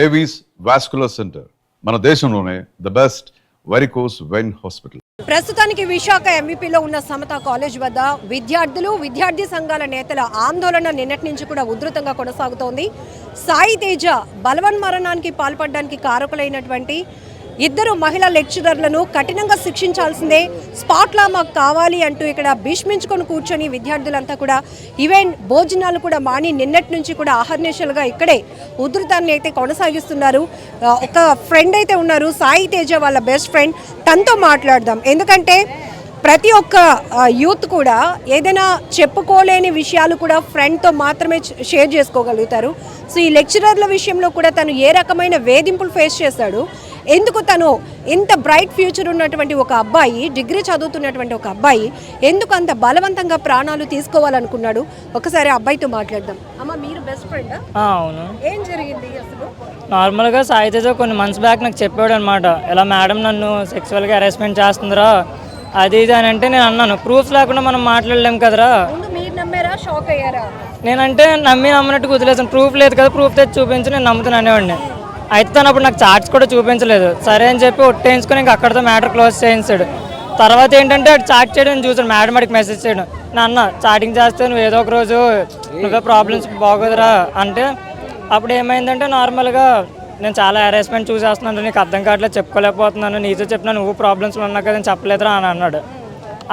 Avis vascular centre మన దేశంలోనే the best varicose vein hospital. ప్రస్తుతానికి విశాఖ ఎంవిపిలో ఉన్న సమత కాలేజ్ వద్ద విద్యార్థి సంఘాల నేతల ఆందోళన నిన్నటి నుంచి కూడా ఉధృతంగా కొనసాగుతోంది. సాయి తేజ బలవన్మరణానికి పాల్పడడానికి కారకులైనటువంటి ఇద్దరు మహిళా లెక్చరర్లను కఠినంగా శిక్షించాల్సిందే, స్పాట్లా మాకు కావాలి అంటూ ఇక్కడ భీష్మించుకొని కూర్చొని విద్యార్థులంతా కూడా ఈవెన్ భోజనాలు కూడా మాని నిన్నటి నుంచి కూడా అహర్నిశలుగా ఇక్కడే ఉధృతాన్ని అయితే కొనసాగిస్తున్నారు. ఒక ఫ్రెండ్ అయితే ఉన్నారు, సాయి తేజ వాళ్ళ బెస్ట్ ఫ్రెండ్, తనతో మాట్లాడదాం. ఎందుకంటే ప్రతి ఒక్క యూత్ కూడా ఏదైనా చెప్పుకోలేని విషయాలు కూడా ఫ్రెండ్తో మాత్రమే షేర్ చేసుకోగలుగుతారు. సో ఈ లెక్చరర్ల విషయంలో కూడా తను ఏ రకమైన వేధింపులు ఫేస్ చేశాడు, ఎందుకు తను ఇంత బ్రైట్ ఫ్యూచర్ ఉన్నటువంటి ఒక అబ్బాయి, డిగ్రీ చదువుతున్నటువంటి ఒక అబ్బాయి ఎందుకు అంత బలవంతంగా ప్రాణాలు తీసుకోవాలనుకున్నాడు, ఒకసారి అబ్బాయితో మాట్లాడదాం. అమ్మ, మీరు బెస్ట్ ఫ్రెండ్? అవును. ఏం జరిగింది అసలు? నార్మల్గా సాయి తేజ కొన్ని మంత్స్ బ్యాక్ నాకు చెప్పాడు అనమాట, ఇలా మేడం నన్ను సెక్సువల్గా హెరాస్మెంట్ చేస్తుందిరా అది ఇది అని. అంటే నేను అన్నాను, ప్రూఫ్స్ లేకుండా మనం మాట్లాడలేం కదరా. మీరు నమ్మారా, షాక్ అయ్యారా? నేనంటే నమ్మినట్టు వదిలేసాను, ప్రూఫ్ లేదు కదా, ప్రూఫ్ తెచ్చి చూపించి నేను నమ్ముతాను అనేవాడిని. అయితే తను అప్పుడు నాకు చార్ట్స్ కూడా చూపించలేదు, సరే అని చెప్పి ఒట్టేయించుకొని ఇంకా అక్కడితో మ్యాటర్ క్లోజ్ చేయించాడు. తర్వాత ఏంటంటే అటు చాట్ చేయడం చూసాడు, మేడం అడిగి మెసేజ్ చేయడం, నాన్న చాటింగ్ చేస్తే నువ్వు ఏదో ఒక రోజు నువ్వే ప్రాబ్లమ్స్ బాగోదురా అంటే, అప్పుడు ఏమైందంటే నార్మల్గా నేను చాలా హెరాస్మెంట్ చూసేస్తున్నాను, నీకు అర్థం కావట్లేదు, చెప్పుకోలేకపోతున్నాను, నీతో చెప్పినా నువ్వు ప్రాబ్లమ్స్లో ఉన్నా కదా నేను చెప్పలేదురా అని అన్నాడు.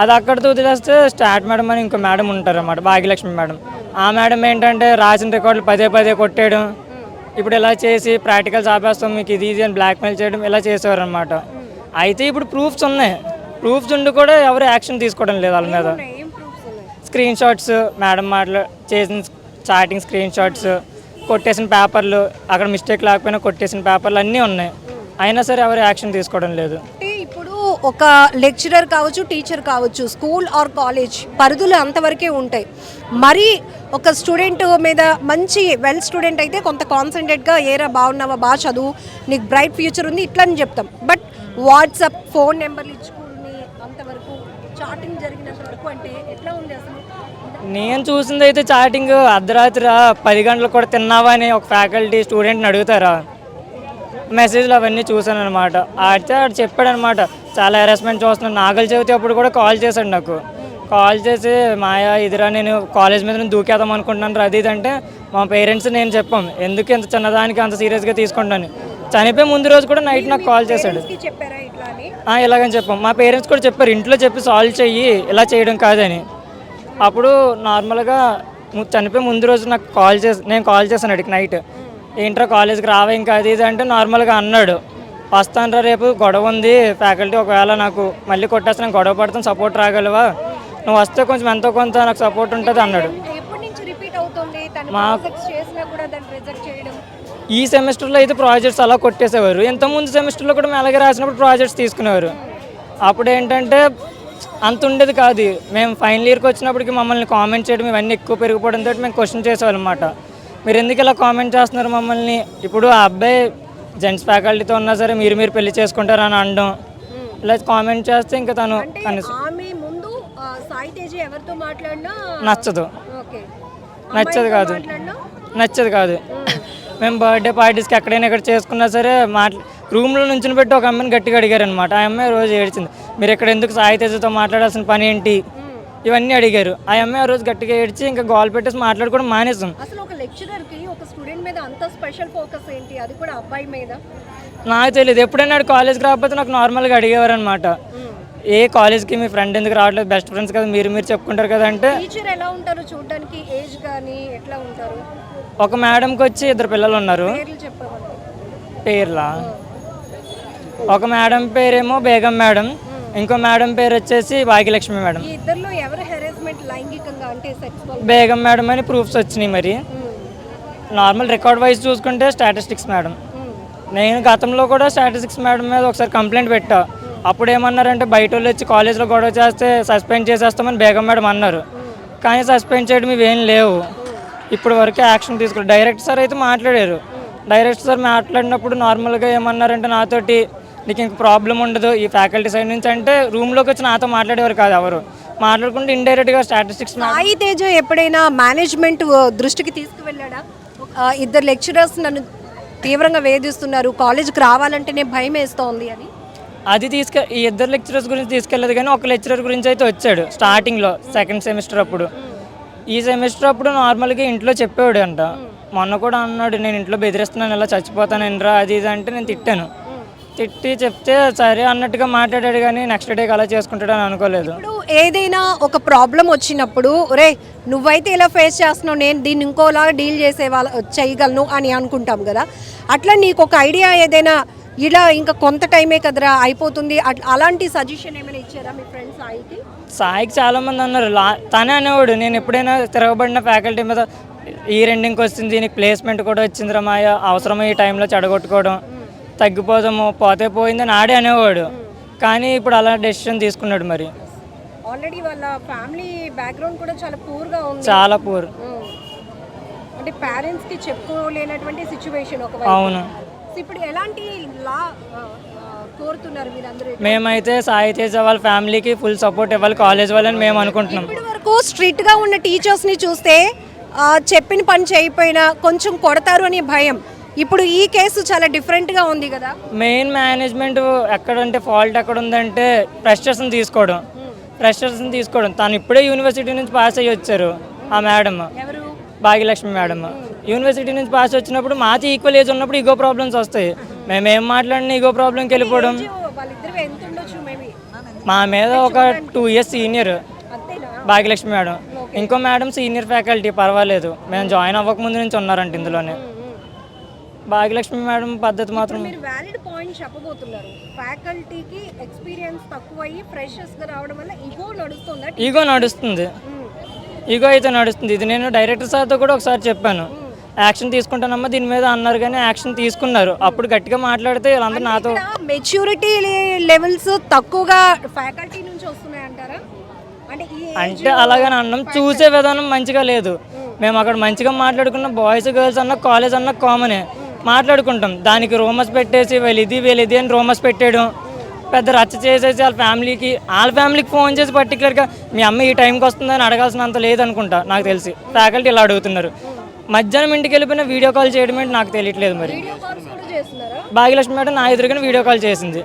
అది అక్కడితో వదిలేస్తే స్టార్ట్ మేడం అని ఇంకో మేడం ఉంటారు అన్నమాట, భాగ్యలక్ష్మి మేడం. ఆ మేడం ఏంటంటే రాసిన రికార్డులు పదే కొట్టేయడం, ఇప్పుడు ఇలా చేసి ప్రాక్టికల్స్ ఆపేస్తాం మీకు ఇది అని బ్లాక్మెయిల్ చేయడం, ఇలా చేసేవారు అనమాట. అయితే ఇప్పుడు ప్రూఫ్స్ ఉన్నాయి, ప్రూఫ్స్ ఉండి కూడా ఎవరు యాక్షన్ తీసుకోవడం లేదు వాళ్ళ మీద. స్క్రీన్ షాట్స్, మేడం చేసిన చాటింగ్ స్క్రీన్ షాట్స్, కొట్టేసిన పేపర్లు, అక్కడ మిస్టేక్ లేకపోయినా కొట్టేసిన పేపర్లు అన్నీ ఉన్నాయి, అయినా సరే ఎవరు యాక్షన్ తీసుకోవడం లేదు. ఇప్పుడు ఒక లెక్చరర్ కావచ్చు, టీచర్ కావచ్చు, స్కూల్ ఆర్ కాలేజ్ పరిధులు అంతవరకే ఉంటాయి. మరి ఒక స్టూడెంట్ మీద మంచి వెల్ స్టూడెంట్ అయితే కొంత కాన్సన్ట్రేట్గా ఏరా బాగున్నావా, బాగా చదువు, నీకు బ్రైట్ ఫ్యూచర్ ఉంది ఇట్లా అని చెప్తాం. బట్ వాట్సాప్ ఫోన్ నెంబర్లు ఇచ్చుకుని అంతవరకు చాటింగ్ జరిగినంత వరకు అంటే ఎట్లా ఉంది అసలు? నేను చూసింది అయితే చాటింగ్ అర్ధరాత్రి 10 గంటలకు కూడా తిన్నావా అని ఒక ఫ్యాకల్టీ స్టూడెంట్ని అడుగుతారా, మెసేజ్లు అవన్నీ చూసాను అనమాట. అయితే ఆడు చెప్పాడనమాట, చాలా హెరాస్మెంట్ చూస్తున్నాను. నాగల చవితి అప్పుడు కూడా కాల్ చేశాడు నాకు, కాల్ చేసి మాయా ఇదిరా నేను కాలేజ్ మీద నేను దూకేద్దాం అనుకుంటున్నాను అది ఇది అంటే, మా పేరెంట్స్ నేను చెప్పాం ఎందుకు ఇంత చిన్నదానికి అంత సీరియస్గా తీసుకుంటాను. చనిపోయి ముందు రోజు కూడా నైట్ నాకు కాల్ చేశాడు, ఇలాగని చెప్పాం. మా పేరెంట్స్ కూడా చెప్పారు, ఇంట్లో చెప్పి సాల్వ్ చెయ్యి, ఇలా చేయడం కాదని. అప్పుడు నార్మల్గా చనిపోయి ముందు రోజు నాకు కాల్ చేసి, నేను కాల్ చేశాను అడిగి నైట్, ఏంట్రా కాలేజ్కి రావా ఇంకా అది ఇది అంటే నార్మల్గా అన్నాడు, వస్తానరా రేపు గొడవ ఉంది ఫ్యాకల్టీ, ఒకవేళ నాకు మళ్ళీ కొట్టేస్తాను గొడవ పడతాను, సపోర్ట్ రాగలవా, నువ్వు వస్తే కొంచెం ఎంతో కొంత నాకు సపోర్ట్ ఉంటుంది అన్నాడు. ఈ సెమిస్టర్లో అయితే ప్రాజెక్ట్స్ అలా కొట్టేసేవారు, ఇంతకుముందు సెమిస్టర్లో కూడా మేము అలాగే రాసినప్పుడు ప్రాజెక్ట్స్ తీసుకునేవారు. అప్పుడు ఏంటంటే అంత ఉండేది కాదు, మేము ఫైనల్ ఇయర్కి వచ్చినప్పటికి మమ్మల్ని కామెంట్ చేయడం ఇవన్నీ ఎక్కువ పెరిగిపోవడంతో మేము క్వశ్చన్ చేసేవాళ్ళం అన్నమాట, మీరు ఎందుకు ఇలా కామెంట్ చేస్తున్నారు మమ్మల్ని. ఇప్పుడు ఆ అబ్బాయి జెంట్స్ ఫ్యాకల్టీతో ఉన్నా సరే మీరు పెళ్లి చేసుకుంటారని అనడం, ఇలా కామెంట్ చేస్తే ఇంకా తను నచ్చదు కాదు. మేము బర్త్డే పార్టీస్కి ఎక్కడైనా ఇక్కడ చేసుకున్నా సరే రూమ్లో నుంచి పెట్టి ఒక అమ్మాయిని గట్టిగా అడిగారు అనమాట. ఆ అమ్మాయి రోజు ఏడ్చింది, మీరు ఇక్కడ ఎందుకు సాయి తేజతో మాట్లాడాల్సిన పని ఏంటి, ఇవన్నీ అడిగారు. ఆ అమ్మాయి ఆ రోజు గట్టిగా ఏడ్చి ఇంకా గోల్ పెట్టేసి మాట్లాడుకోవడం మానేసాం. నాకు తెలియదు, ఎప్పుడైనా కాలేజ్కి రాకపోతే నాకు నార్మల్గా అడిగేవారు అనమాట, ఏ కాలేజ్కి మీ ఫ్రెండ్ ఎందుకు రావట్లేదు, బెస్ట్ ఫ్రెండ్స్ కదా మీరు చెప్పుకుంటారు కదా అంటే. ఒక మేడంకి వచ్చి 2 పిల్లలు ఉన్నారు, పేర్లా ఒక మేడం పేరేమో బేగం మేడం, ఇంకో మేడం పేరు వచ్చేసి భాగ్యలక్ష్మి మేడం. బేగం మేడం అని ప్రూఫ్స్ వచ్చినాయి. మరి నార్మల్ రికార్డ్ వైజ్ చూసుకుంటే స్టాటిస్టిక్స్ మేడం, నేను గతంలో కూడా స్టాటిస్టిక్స్ మేడం మీద ఒకసారి కంప్లైంట్ పెట్టా. అప్పుడు ఏమన్నారంటే బయట వాళ్ళు వచ్చి కాలేజ్లో గొడవ చేస్తే సస్పెండ్ చేసేస్తామని బేగం మేడం అన్నారు, కానీ సస్పెండ్ చేయడం ఇవేం లేవు, ఇప్పుడు వరకే యాక్షన్ తీసుకోవాలి. డైరెక్టర్ సార్ అయితే మాట్లాడారు, డైరెక్టర్ సార్ మాట్లాడినప్పుడు నార్మల్గా ఏమన్నారంటే నాతోటి నీకు ఇంక ప్రాబ్లం ఉండదు ఈ ఫ్యాకల్టీ సైడ్ నుంచి అంటే, రూమ్లోకి వచ్చి నాతో మాట్లాడేవారు కాదు ఎవరు, మాట్లాడుకుంటే ఇండైరెక్ట్గా స్టాటిస్టిక్స్. సాయి తేజ ఎప్పుడైనా మేనేజ్మెంట్ దృష్టికి తీసుకువెళ్ళాడా, 2 లెక్చరర్స్ నన్ను తీవ్రంగా వేధిస్తున్నారు, కాలేజ్కి రావాలంటేనే భయం వేస్తోంది అని? అది ఈ ఇద్దరు లెక్చరర్స్ గురించి తీసుకెళ్ళలేదు, కానీ ఒక లెక్చరర్ గురించి అయితే వచ్చాడు స్టార్టింగ్లో సెకండ్ సెమిస్టర్ అప్పుడు. ఈ సెమిస్టర్ అప్పుడు నార్మల్గా ఇంట్లో చెప్పేవాడు అంట. మొన్న కూడా అన్నాడు, నేను ఇంట్లో బెదిరిస్తున్నాను, ఇలా చచ్చిపోతానండ్రా అది ఇది అంటే నేను తిట్టాను. తిట్టి చెప్తే సరే అన్నట్టుగా మాట్లాడాడు, కానీ నెక్స్ట్ డేకి అలా చేసుకుంటాడు అని అనుకోలేదు. ఇప్పుడు ఏదైనా ఒక ప్రాబ్లం వచ్చినప్పుడు రే నువ్వైతే ఇలా ఫేస్ చేస్తున్నావు, నేను దీన్ని ఇంకోలాగా డీల్ చేయగలను అని అనుకుంటాం కదా. అట్లా నీకు ఒక ఐడియా ఏదైనా ఇలా ఇంకా కొంత టైమే కదరా అయిపోతుంది అలాంటి సజెషన్ ఏమైనా ఇచ్చారా మీ ఫ్రెండ్స్ సాయికి? సాయికి చాలామంది అన్నారు, తనే అనేవాడు, నేను ఎప్పుడైనా తిరగబడిన ఫ్యాకల్టీ మీద ఈ రెండింగ్కి వస్తుంది, దీనికి ప్లేస్మెంట్ కూడా వచ్చిందిరా మాయ, అవసరమో ఈ టైంలో చెడగొట్టుకోవడం, తగ్గిపోదాము పోతే పోయిందని ఆడే అనేవాడు. కానీ ఇప్పుడు అలా డెసిషన్ తీసుకున్నాడు. మరి ఆల్రెడీ వాళ్ళ ఫ్యామిలీ బ్యాక్గ్రౌండ్ కూడా చాలా పూర్గా ఉంది, చాలా పూర్, అంటే పేరెంట్స్కి చెప్పుకోలేనటువంటి సిచ్యువేషన్ ఒకవైపు. అవును. ఇప్పుడు ఎలాంటి లా కోరుతున్నారు మీరందరూ? మేమైతే సాయి తేజ వాళ్ళ ఫ్యామిలీకి ఫుల్ సపోర్ట్ ఇవ్వాలి కాలేజ్ వాళ్ళని మేము అనుకుంటున్నాం. ఇప్పటి వరకు స్ట్రిక్ట్గా ఉన్న టీచర్స్ని చూస్తే చెప్పిన పని చేయకపోయినా కొంచెం కొడతారు అనే భయం. ఇప్పుడు ఈ కేసు చాలా డిఫరెంట్గా ఉంది కదా. మెయిన్ మేనేజ్మెంట్ ఎక్కడంటే ఫాల్ట్ ఎక్కడ ఉందంటే ఫ్రెషర్స్ని తీసుకోవడం. తను ఇప్పుడే యూనివర్సిటీ నుంచి పాస్ అయ్యి వచ్చారు ఆ మేడం, ఎవరు? భాగ్యలక్ష్మి మేడం. యూనివర్సిటీ నుంచి పాస్ వచ్చినప్పుడు మాది ఈక్వల్ ఏజ్ ఉన్నప్పుడు ఈగో ప్రాబ్లమ్స్ వస్తాయి. మేమేం మాట్లాడినా ఈగో ప్రాబ్లంకి వెళ్ళిపోవడం. వాళ్ళిద్దరు ఎంత ఉండొచ్చు? మేబీ మా మీద ఒక 2 years సీనియర్ భాగ్యలక్ష్మి మేడం, ఇంకో మేడం సీనియర్ ఫ్యాకల్టీ, పర్వాలేదు. మేము జాయిన్ అవ్వకముందు నుంచి ఉన్నారంట ఇందులోనే. భాగ్యలక్ష్మి మేడం పద్ధతి మాత్రం. మీరు వ్యాలిడ్ పాయింట్ చెప్పబోతున్నారు, ఫ్యాకల్టీకి ఎక్స్పీరియన్స్ తక్కువయ్యి ఫ్రెషర్స్గా రావడం వల్ల ఈగో నడుస్తుంది. ఈగో అయితే నడుస్తుంది. ఇది నేను డైరెక్టర్ సార్తో కూడా ఒకసారి చెప్పాను, యాక్షన్ తీసుకుంటానమ్మా దీని మీద అన్నారు, కానీ యాక్షన్ తీసుకున్నారు. అప్పుడు గట్టిగా మాట్లాడితే వీళ్ళందరూ నాతో మెచ్యూరిటీ లెవెల్స్ తక్కువగా ఫ్యాకల్టీ నుంచి వస్తున్నాయి అంటారా? అంటే అలాగని అన్నాం, చూసే విధానం మంచిగా లేదు. మేము అక్కడ మంచిగా మాట్లాడుకున్న బాయ్స్ గర్ల్స్ అన్న కాలేజ్ అన్న కామనే మాట్లాడుకుంటాం. దానికి రూమర్స్ పెట్టేసి వీళ్ళిది అని రూమర్స్ పెట్టేయడం, పెద్ద రచ్చ చేసేసి వాళ్ళ ఫ్యామిలీకి ఫోన్ చేసి పర్టికులర్గా మీ అమ్మ ఈ టైంకి వస్తుందని అడగాల్సినంత లేదనుకుంటా నాకు తెలిసి. ఫ్యాకల్టీ ఇలా అడుగుతున్నారు. మధ్యాహ్నం ఇంటికి వెళ్ళిపోయినా వీడియో కాల్ చేయడం ఏంటి నాకు తెలియట్లేదు. మరి భాగ్యలక్ష్మి మేడం నా ఎదురుగానే వీడియో కాల్ చేసింది,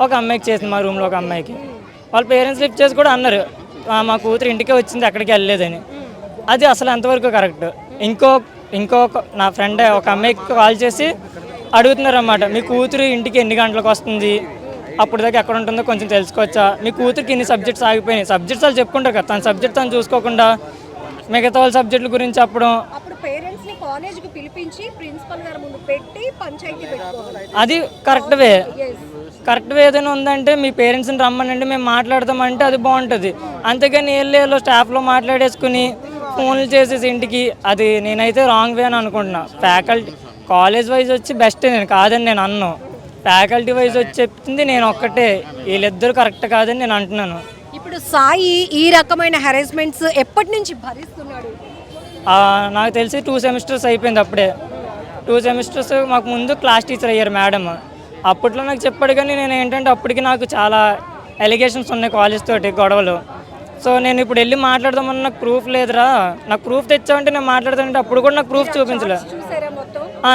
ఒక అమ్మాయికి చేసింది, మా రూమ్లో ఒక అమ్మాయికి. వాళ్ళ పేరెంట్స్ లిఫ్ట్ చేసి కూడా అన్నారు మా కూతురు ఇంటికే వచ్చింది ఎక్కడికి వెళ్ళలేదని. అది అసలు ఎంతవరకు కరెక్ట్? ఇంకో నా ఫ్రెండ్ ఒక అమ్మాయికి కాల్ చేసి అడుగుతున్నారు అన్నమాట, మీ కూతురు ఇంటికి ఎన్ని గంటలకు వస్తుంది, అప్పుడు దాకా ఎక్కడ ఉంటుందో కొంచెం తెలుసుకోవచ్చా, మీ కూతురికి ఇన్ని సబ్జెక్ట్స్ ఆగిపోయినాయి. సబ్జెక్ట్స్ వాళ్ళు చెప్పుకుంటారు కదా, తన సబ్జెక్ట్ తను చూసుకోకుండా మిగతా వాళ్ళ సబ్జెక్టుల గురించి పేరెంట్స్ని కాలేజ్కి పిలిపించి ప్రిన్సిపల్ గారి ముందు పెట్టి పంచాయతీ పెట్టుకోవాలి. అది కరెక్ట్ వే ఏదైనా ఉందంటే మీ పేరెంట్స్ని రమ్మనండి మేము మాట్లాడతామంటే అది బాగుంటుంది. అంతేగాని ఏళ్ళలో స్టాఫ్లో మాట్లాడేసుకుని ఫోన్లు చేసేసి ఇంటికి, అది నేనైతే రాంగ్ వే అని అనుకుంటున్నా. ఫ్యాకల్టీ కాలేజ్ వైజ్ వచ్చి బెస్ట్ నేను కాదని నేను అన్నాను, ఫ్యాకల్టీ వైజ్ వచ్చి చెప్తుంది నేను ఒక్కటే, వీళ్ళిద్దరు కరెక్ట్ కాదని నేను అంటున్నాను. ఇప్పుడు సాయి ఈ రకమైన హెరాస్మెంట్స్ ఎప్పటి నుంచి భరిస్తున్నాడు? నాకు తెలిసి 2 semesters అయిపోయింది. అప్పుడే 2 semesters మాకు ముందు క్లాస్ టీచర్ అయ్యారు మేడం. అప్పట్లో నాకు చెప్పాడు, కానీ నేను ఏంటంటే అప్పటికి నాకు చాలా ఎలిగేషన్స్ ఉన్నాయి కాలేజ్ తోటి గొడవలు. సో నేను ఇప్పుడు వెళ్ళి మాట్లాడదామని నాకు ప్రూఫ్ లేదురా, నాకు ప్రూఫ్ తెచ్చామంటే నేను మాట్లాడతానంటే అప్పుడు కూడా నాకు ప్రూఫ్ చూపించలే.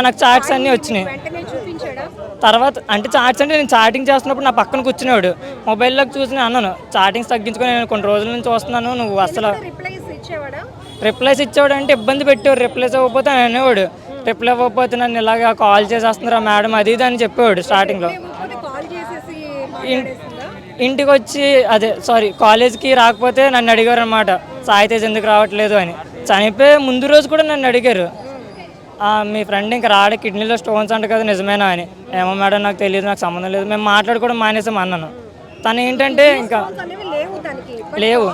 నాకు చాట్స్ అన్నీ వచ్చినాయి. తర్వాత అంటే చాట్స్ అంటే నేను చాటింగ్ చేస్తున్నప్పుడు నా పక్కన కూర్చునేవాడు, మొబైల్లోకి చూసి అన్నాను చాటింగ్స్ తగ్గించుకొని నేను కొన్ని రోజుల నుంచి వస్తున్నాను, నువ్వు అసలు రిప్లైస్ ఇచ్చేవాడు అంటే ఇబ్బంది పెట్టేవాడు. రిప్లైస్ ఇవ్వకపోతే అనేవాడు, రిప్లై ఇవ్వకపోతే నన్ను ఇలాగా కాల్ చేసేస్తున్నారా మేడం అది ఇది అని చెప్పేవాడు స్టార్టింగ్లో. ఇంటికి వచ్చి కాలేజ్కి రాకపోతే నన్ను అడిగారు అనమాట, సాయి తేజ్ ఎందుకు రావట్లేదు అని. చనిపోయే ముందు రోజు కూడా నన్ను అడిగారు, మీ ఫ్రెండ్ ఇంకా రాడే కిడ్నీలో స్టోన్స్ అంట కదా నిజమేనా అని. ఏమో మేడం నాకు తెలియదు, నాకు సంబంధం లేదు, మేము మాట్లాడుకోవడం మానేసాం అన్నాను. తను ఏంటంటే ఇంకా లేవు,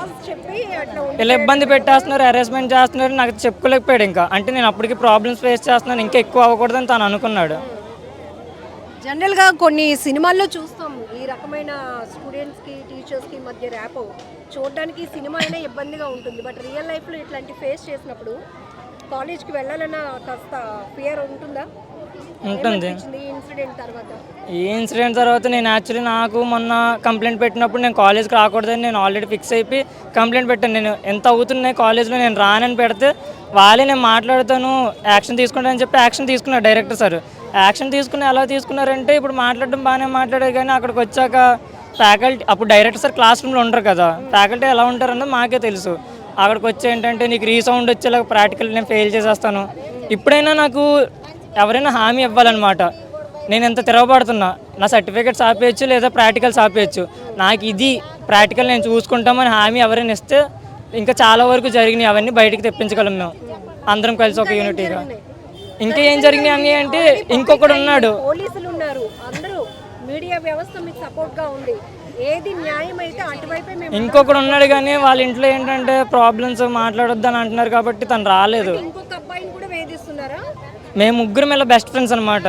ఇలా ఇబ్బంది పెట్టేస్తున్నారు, హెరాస్మెంట్ చేస్తున్నారు, నాకు చెప్పుకోలేకపోయాడు. ఇంకా అంటే నేను అప్పటికి ప్రాబ్లమ్స్ ఫేస్ చేస్తున్నాను, ఇంకా ఎక్కువ అవ్వకూడదని తను అనుకున్నాడు. జనరల్గా కొన్ని సినిమాల్లో చూస్తాం ఈ రకమైన స్టూడెంట్స్కి టీచర్స్కి మధ్య ర్యాప్ చూడడానికి సినిమా అయినా ఇబ్బందిగా ఉంటుంది. బట్ రియల్ లైఫ్లో ఇట్లాంటి ఫేస్ చేసినప్పుడు కాలేజ్కి వెళ్ళాలన్న కాస్త ఫియర్ ఉంటుందా? ఉంటుంది. ఇన్సిడెంట్ తర్వాత? ఈ ఇన్సిడెంట్ తర్వాత నేను యాక్చువల్లీ నాకు మొన్న కంప్లైంట్ పెట్టినప్పుడు నేను కాలేజ్కి రాకూడదని నేను ఆల్రెడీ ఫిక్స్ అయిపోయి కంప్లైంట్ పెట్టాను. నేను ఎంత అవుతున్నాయి కాలేజ్లో నేను రానని పెడితే వాళ్ళే నేను మాట్లాడతాను యాక్షన్ తీసుకుంటానని చెప్పి యాక్షన్ తీసుకున్నారు డైరెక్టర్ సార్. యాక్షన్ తీసుకుని ఎలా తీసుకున్నారంటే ఇప్పుడు మాట్లాడడం బాగానే మాట్లాడారు కానీ అక్కడికి వచ్చాక ఫ్యాకల్టీ అప్పుడు డైరెక్టర్ సార్ క్లాస్ రూమ్లో ఉండరు కదా, ఫ్యాకల్టీ ఎలా ఉంటారన్నది మాకే తెలుసు. అక్కడికి వచ్చి ఏంటంటే నీకు రీసౌండ్ వచ్చేలా ప్రాక్టికల్ నేను ఫెయిల్ చేసేస్తాను, ఇప్పుడైనా నాకు ఎవరైనా హామీ ఇవ్వాలన్నమాట. నేను ఎంత తిరగబడుతున్నా నా సర్టిఫికేట్స్ ఆపేయచ్చు లేదా ప్రాక్టికల్స్ ఆపేయచ్చు, నాకు ఇది ప్రాక్టికల్ నేను చూసుకుంటామని హామీ ఎవరైనా ఇస్తే ఇంకా చాలా వరకు జరిగినాయి అవన్నీ బయటికి తెప్పించగలం మేము అందరం కలిసి ఒక యూనిటీగా. ఇంకా ఏం జరిగినాయి అని అంటే ఇంకొకడు ఉన్నాడు, పోలీసులు ఉన్నారు, అందరూ మీడియా వ్యవస్థ మీకు సపోర్ట్ గా ఉంది, ఏది న్యాయం అయితే అటువైపే మేము. ఇంకొకడు ఉన్నాడు కానీ వాళ్ళ ఇంట్లో ఏంటంటే ప్రాబ్లమ్స్ మాట్లాడొద్దని అంటున్నారు కాబట్టి తను రాలేదు. ఇంకొక అబ్బాయిని కూడా వేధిస్తున్నారా? మేము ముగ్గురం ఇలా బెస్ట్ ఫ్రెండ్స్ అనమాట,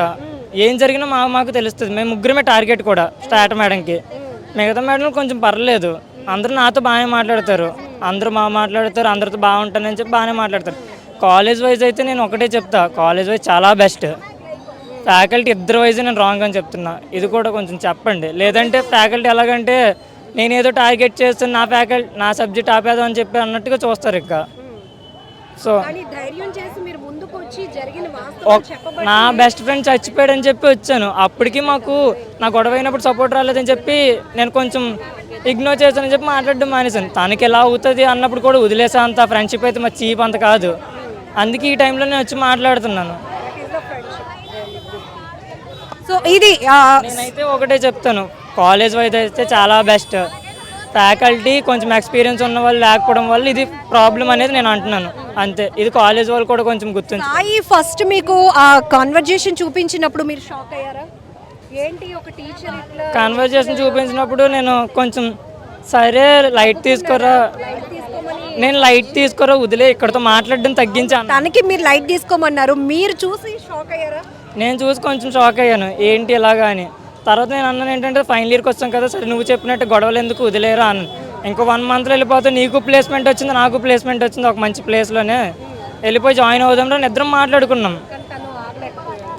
ఏం జరిగినా మాకు తెలుస్తుంది. మేము ముగ్గురమే టార్గెట్ కూడా స్టార్ట్ మేడంకి, మిగతా మేడం కొంచెం పర్లేదు, అందరూ నాతో బాగానే మాట్లాడతారు, అందరూ మాట్లాడతారు, అందరితో బాగుంటానని చెప్పి బాగానే మాట్లాడతారు. కాలేజ్ వైజ్ అయితే నేను ఒకటే చెప్తా, కాలేజ్ వైజ్ చాలా బెస్ట్. ఫ్యాకల్టీ ఇద్దరు వైజ్ నేను రాంగ్ అని చెప్తున్నా, ఇది కూడా కొంచెం చెప్పండి. లేదంటే ఫ్యాకల్టీ ఎలాగంటే నేనేదో టార్గెట్ చేస్తున్నా నా సబ్జెక్ట్ ఆపేదాం అని చెప్పి అన్నట్టుగా చూస్తారు ఇంకా. సో ధైర్యం చేసి మీరు ముందుకు వచ్చి జరిగిన వాస్తవం చెప్పబట్టి నా బెస్ట్ ఫ్రెండ్ చచ్చిపోయాడని చెప్పి వచ్చాను, అప్పటికి మాకు నా గొడవ అయినప్పుడు సపోర్ట్ రాలేదని చెప్పి నేను కొంచెం ఇగ్నోర్ చేశానని చెప్పి మాట్లాడడం మానేశాను. తనకి ఎలా అవుతుంది అన్నప్పుడు కూడా వదిలేసా, అంత ఫ్రెండ్షిప్ అయితే మా చీప్ అంత కాదు, అందుకే ఈ టైంలో నేను వచ్చి మాట్లాడుతున్నాను. సో ఇది నేనైతే ఒకటే చెప్తాను, కాలేజ్ వైజ్ అయితే చాలా బెస్ట్. ఫ్యాకల్టీ కొంచెం ఎక్స్పీరియన్స్ ఉన్న వాళ్ళు లేకపోవడం వల్ల ఇది ప్రాబ్లం అనేది నేను అంటున్నాను అంతే. ఇది కాలేజ్ వాళ్ళు కూడా కొంచెం గుర్తుంచు. సాయి ఫస్ట్ మీకు ఆ కాన్వర్జేషన్ చూపించినప్పుడు మీరు షాక్ అయ్యారా? ఏంటి ఒక టీచర్ ఇట్లా కాన్వర్జేషన్ చూపించినప్పుడు నేను కొంచెం సరే లైట్ తీసుకోరా, నేను లైట్ తీసుకోరా వదిలే, ఇక్కడతో మాట్లాడడం తగ్గించాను. తనకి మీరు లైట్ తీసుకోమన్నారు, మీరు చూసి షాక్ అయ్యారా? నేను చూసి కొంచెం షాక్ అయ్యాను, ఏంటి ఇలాగా అని. తర్వాత నేను అన్నాను ఏంటంటే ఫైనల్ ఇయర్కి వచ్చాం కదా, సరే నువ్వు చెప్పినట్టు గొడవలు ఎందుకు వదిలేరా అన్నాను. ఇంకో 1 monthలో వెళ్ళిపోతే నీకు ప్లేస్మెంట్ వచ్చింది, నాకు ప్లేస్మెంట్ వచ్చింది ఒక మంచి ప్లేస్లోనే, వెళ్ళిపోయి జాయిన్ అవుదాం రా ఇద్దరం మాట్లాడుకున్నాం.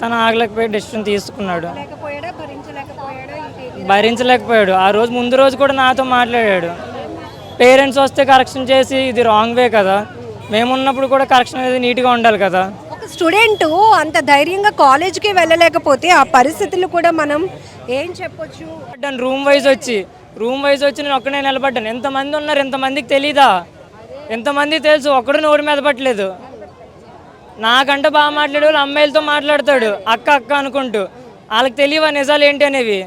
తను ఆగలేకపోయి డెసిషన్ తీసుకున్నాడు, భరించలేకపోయాడు. ఆ రోజు ముందు రోజు కూడా నాతో మాట్లాడాడు, పేరెంట్స్ వస్తే కరెక్షన్ చేసి ఇది రాంగ్ వే కదా, మేమున్నప్పుడు కూడా కరెక్షన్ అనేది నీట్గా ఉండాలి కదా. ఒక స్టూడెంట్ అంత ధైర్యంగా కాలేజ్కి వెళ్ళలేకపోతే ఆ పరిస్థితులు కూడా మనం ఏం చెప్పొచ్చు? రూమ్ వైజ్ వచ్చి నేను ఒక్కడే నిలబడ్డాను. ఎంతమంది ఉన్నారు, ఎంతమందికి తెలీదా, ఎంతమంది తెలుసు, ఒక్కడు నోటి మీద పట్టలేదు. నాకంటే బాగా మాట్లాడే వాళ్ళు అమ్మాయిలతో మాట్లాడతాడు అక్క అక్క అనుకుంటూ, వాళ్ళకి తెలియవా నిజాలు ఏంటి అనేవి.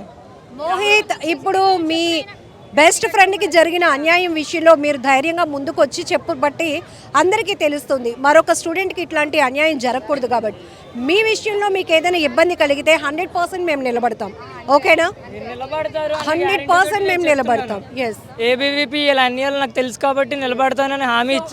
మోహిత్, ఇప్పుడు మీ బెస్ట్ ఫ్రెండ్కి జరిగిన అన్యాయం విషయంలో మీరు ధైర్యంగా ముందుకు వచ్చి చెప్పబట్టి అందరికీ తెలుస్తుంది, మరొక స్టూడెంట్కి ఇట్లాంటి అన్యాయం జరగకూడదు. కాబట్టి మీ విషయంలో మీకు ఏదైనా ఇబ్బంది కలిగితే 100% మేము నిలబడతాం, ఓకేనా? 100% మేము నిలబడతాం. ఎస్, ఏబీవీపీ ఇలా అన్ని నాకు తెలుసు కాబట్టి నిలబడతానని హామీ ఇచ్చాను.